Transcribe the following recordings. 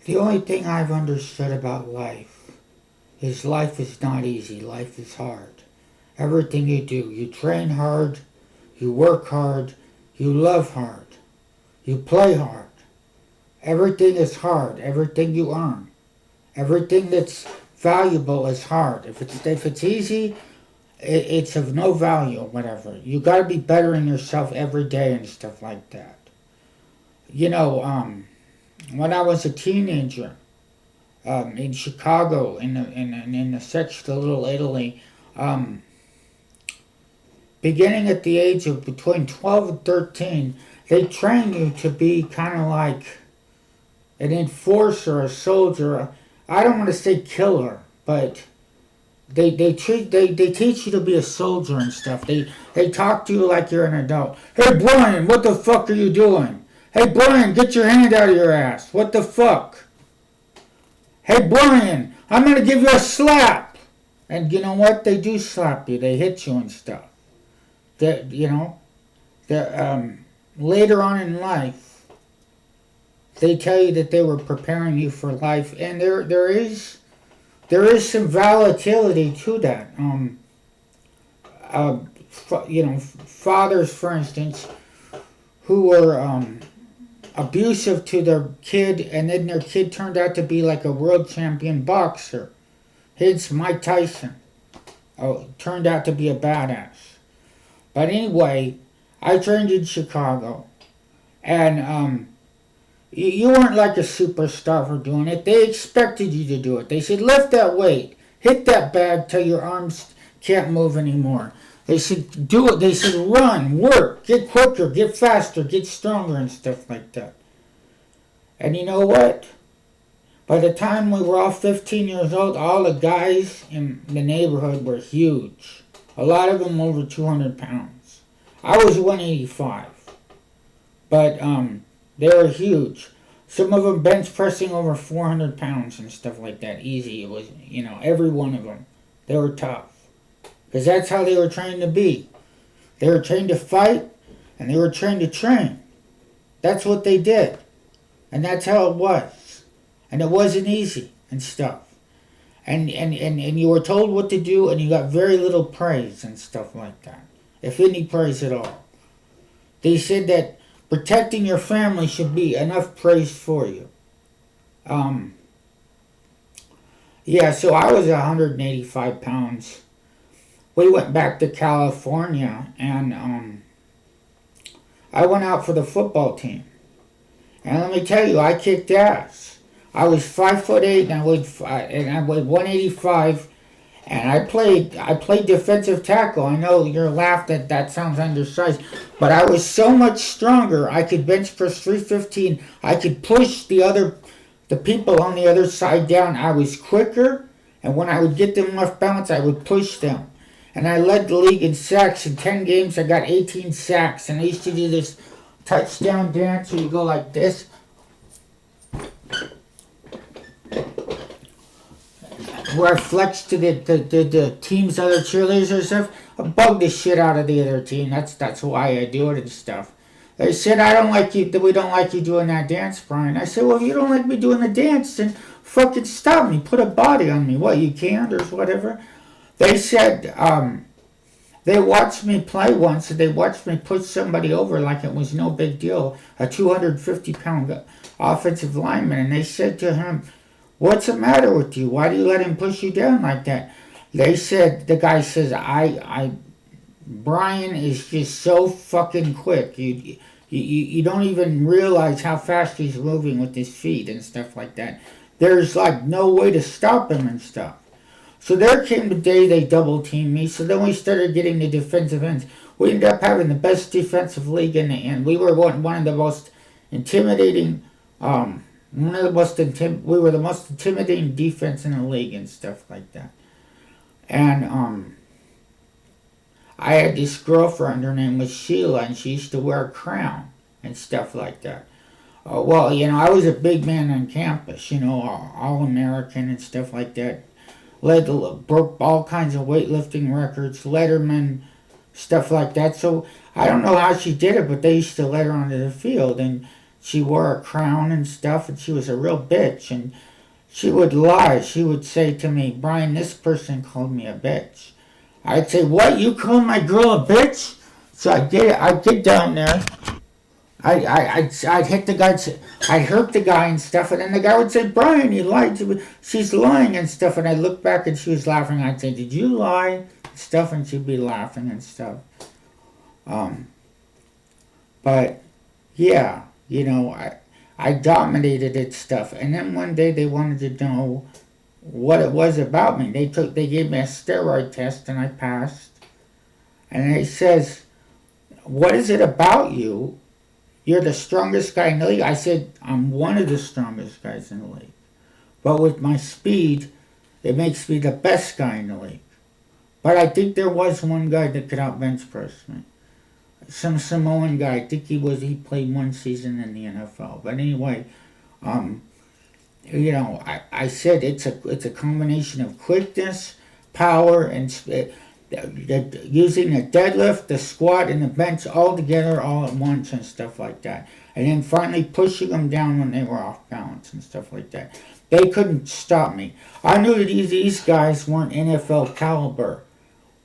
The only thing I've understood about life is not easy. Life is hard. Everything you do, you train hard, you work hard, you love hard, you play hard. Everything is hard. Everything you earn, everything that's valuable is hard. If it's easy, it's of no value or whatever. You got to be bettering yourself every day and stuff like that. You know, when I was a teenager, in Chicago, in the section of Little Italy, um, beginning at the age of between 12 and 13, they train you to be kind of like an enforcer, a soldier. I don't want to say killer, but they teach you to be a soldier and stuff. They talk to you like you're an adult. Hey Brian, what the fuck are you doing? Hey Brian, get your hand out of your ass. What the fuck? Hey Brian, I'm gonna give you a slap. And you know what? They do slap you. They hit you and stuff. That you know, later on in life, they tell you that they were preparing you for life, and there is some volatility to that. Fathers, for instance, who were abusive to their kid, and then their kid turned out to be like a world champion boxer. His Mike Tyson turned out to be a badass. But anyway, I trained in Chicago, and you weren't like a superstar for doing it. They expected you to do it. They said, lift that weight, hit that bag till your arms can't move anymore. They said, do it. They said, run, work, get quicker, get faster, get stronger, and stuff like that. And you know what? By the time we were all 15 years old, all the guys in the neighborhood were huge. A lot of them over 200 pounds. I was 185. But they were huge. Some of them bench pressing over 400 pounds and stuff like that. Easy. It was, every one of them. They were tough. Because that's how they were trained to be. They were trained to fight, and they were trained to train. That's what they did. And that's how it was. And it wasn't easy and stuff. And you were told what to do, and you got very little praise and stuff like that. If any praise at all. They said that protecting your family should be enough praise for you. So I was 185 pounds. We went back to California, and I went out for the football team. And let me tell you, I kicked ass. I was 5'8", and I weighed 185, and I played defensive tackle. I know you're laughing that sounds undersized, but I was so much stronger. I could bench press 315. I could push the people on the other side down. I was quicker, and when I would get them off balance, I would push them. And I led the league in sacks. In 10 games, I got 18 sacks, and I used to do this touchdown dance where you go like this. Where I flex to the team's other cheerleaders and stuff. I bug the shit out of the other team. That's why I do it and stuff. They said, we don't like you doing that dance, Brian. I said, well, if you don't like me doing the dance, then fucking stop me. Put a body on me. What, you can't or whatever? They said, they watched me play once, and they watched me push somebody over like it was no big deal. A 250-pound offensive lineman. And they said to him, what's the matter with you? Why do you let him push you down like that? The guy says, Brian is just so fucking quick. You don't even realize how fast he's moving with his feet and stuff like that. There's like no way to stop him and stuff. So there came the day they double teamed me. So then we started getting the defensive ends. We ended up having the best defensive league in the end. We were one of the most intimidating, we were the most intimidating defense in the league and stuff like that. And I had this girlfriend, her name was Sheila, and she used to wear a crown and stuff like that. I was a big man on campus, all American and stuff like that. Broke all kinds of weightlifting records, Letterman, stuff like that. So I don't know how she did it, but they used to let her onto the field, and she wore a crown and stuff, and she was a real bitch. And she would lie. She would say to me, Brian, this person called me a bitch. I'd say, what? You call my girl a bitch? So I'd get down there. I'd hit the guy, I'd hurt the guy and stuff, and then the guy would say, Brian, you lied to me. She's lying and stuff. And I'd look back and she was laughing. I'd say, did you lie? And stuff, and she'd be laughing and stuff. But yeah, you know, I dominated it stuff. And then one day they wanted to know what it was about me. They gave me a steroid test and I passed. And he says, what is it about you? You're the strongest guy in the league. I said, I'm one of the strongest guys in the league. But with my speed, it makes me the best guy in the league. But I think there was one guy that could out-bench press me. Some Samoan guy. I think he played one season in the NFL. But anyway, you know, I said it's a combination of quickness, power, and using the deadlift, the squat, and the bench all together, all at once, and stuff like that. And then finally pushing them down when they were off balance and stuff like that. They couldn't stop me. I knew that these guys weren't NFL caliber,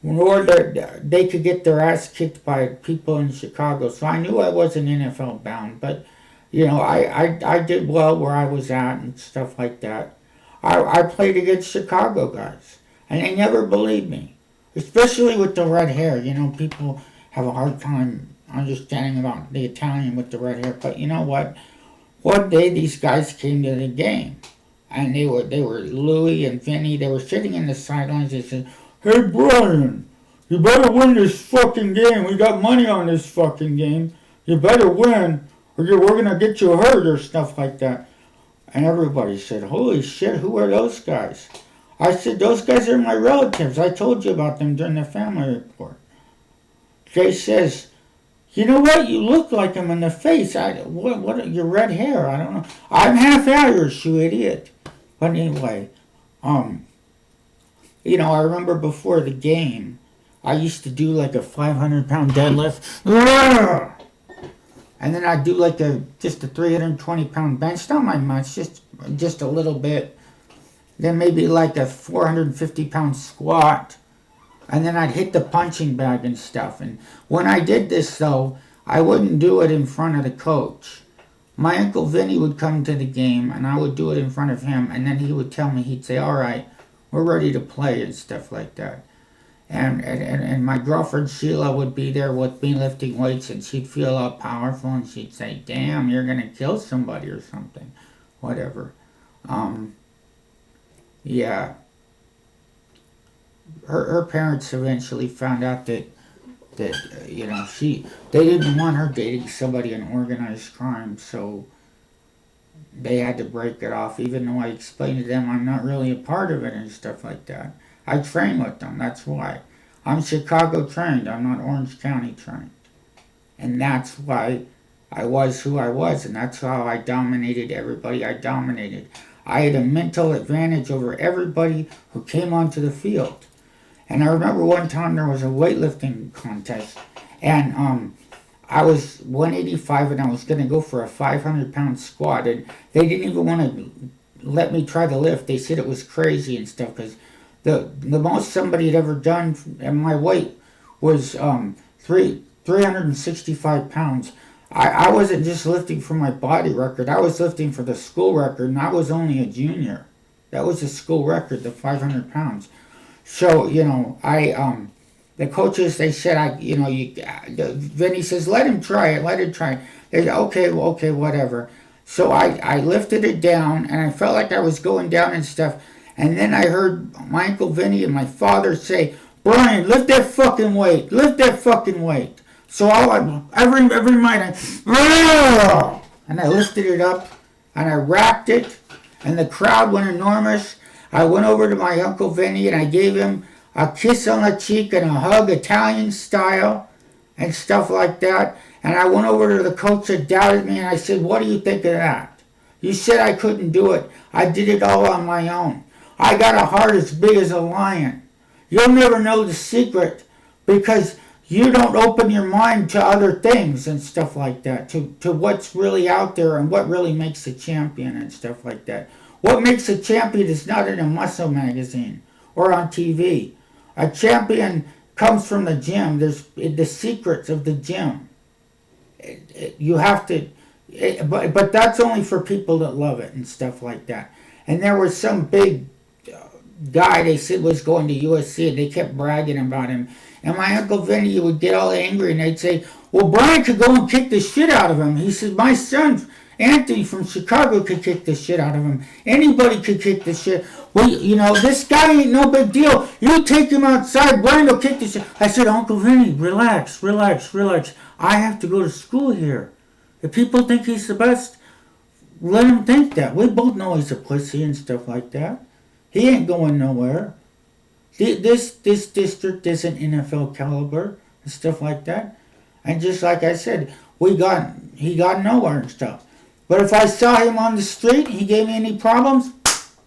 nor that they could get their ass kicked by people in Chicago. So I knew I wasn't NFL bound, but you know, I did well where I was at and stuff like that. I played against Chicago guys, and they never believed me. Especially with the red hair. You know, people have a hard time understanding about the Italian with the red hair. But you know what? One day these guys came to the game. And they were Louie and Vinny. They were sitting in the sidelines. They said, hey, Brian, you better win this fucking game. We got money on this fucking game. You better win or we're going to get you hurt or stuff like that. And everybody said, holy shit, who are those guys? I said, those guys are my relatives. I told you about them during the family report. Jay says, you know what? You look like him in the face. What your red hair? I don't know. I'm half Irish, you idiot. But anyway, you know, I remember before the game, I used to do like a 500-pound deadlift. And then I'd do like just a 320-pound bench. Not my much, just a little bit. Then maybe like a 450-pound squat. And then I'd hit the punching bag and stuff. And when I did this, though, I wouldn't do it in front of the coach. My Uncle Vinny would come to the game, and I would do it in front of him. And then he would tell me, he'd say, all right, we're ready to play and stuff like that. And my girlfriend Sheila would be there with me lifting weights, and she'd feel all powerful, and she'd say, damn, you're going to kill somebody or something. Whatever. Yeah. Her parents eventually found out that you know, they didn't want her dating somebody in organized crime, so they had to break it off, even though I explained to them I'm not really a part of it and stuff like that. I train with them, that's why. I'm Chicago trained, I'm not Orange County trained. And that's why I was who I was, and that's how I dominated everybody I dominated. I had a mental advantage over everybody who came onto the field. And I remember one time there was a weightlifting contest, and I was 185 and I was going to go for a 500-pound squat, and they didn't even want to let me try to lift. They said it was crazy and stuff, because the most somebody had ever done at my weight was 365 pounds. I wasn't just lifting for my body record. I was lifting for the school record, and I was only a junior. That was the school record, the 500 pounds. So, you know, the coaches, they said, Vinny says, let him try it. They said, okay, whatever. So I lifted it down, and I felt like I was going down and stuff. And then I heard my Uncle Vinny and my father say, Brian, lift that fucking weight. So every night, and I lifted it up, and I wrapped it, and the crowd went enormous. I went over to my Uncle Vinny, and I gave him a kiss on the cheek and a hug, Italian style, and stuff like that. And I went over to the coach that doubted me, and I said, what do you think of that? You said I couldn't do it. I did it all on my own. I got a heart as big as a lion. You'll never know the secret, because you don't open your mind to other things and stuff like that, to what's really out there and what really makes a champion and stuff like that. What makes a champion is not in a muscle magazine or on TV. A champion comes from the gym. There's the secrets of the gym. You have to, but that's only for people that love it and stuff like that. And there was some big guy they said was going to USC, and they kept bragging about him. And my Uncle Vinny would get all angry, and they'd say, well, Brian could go and kick the shit out of him. He said, my son, Anthony from Chicago, could kick the shit out of him. Anybody could kick the shit. Well, you know, this guy ain't no big deal. You take him outside, Brian will kick the shit. I said, Uncle Vinny, relax, relax, relax. I have to go to school here. If people think he's the best, let him think that. We both know he's a pussy and stuff like that. He ain't going nowhere. This district isn't NFL caliber and stuff like that. And just like I said, he got nowhere and stuff. But if I saw him on the street, he gave me any problems,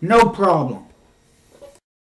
no problem.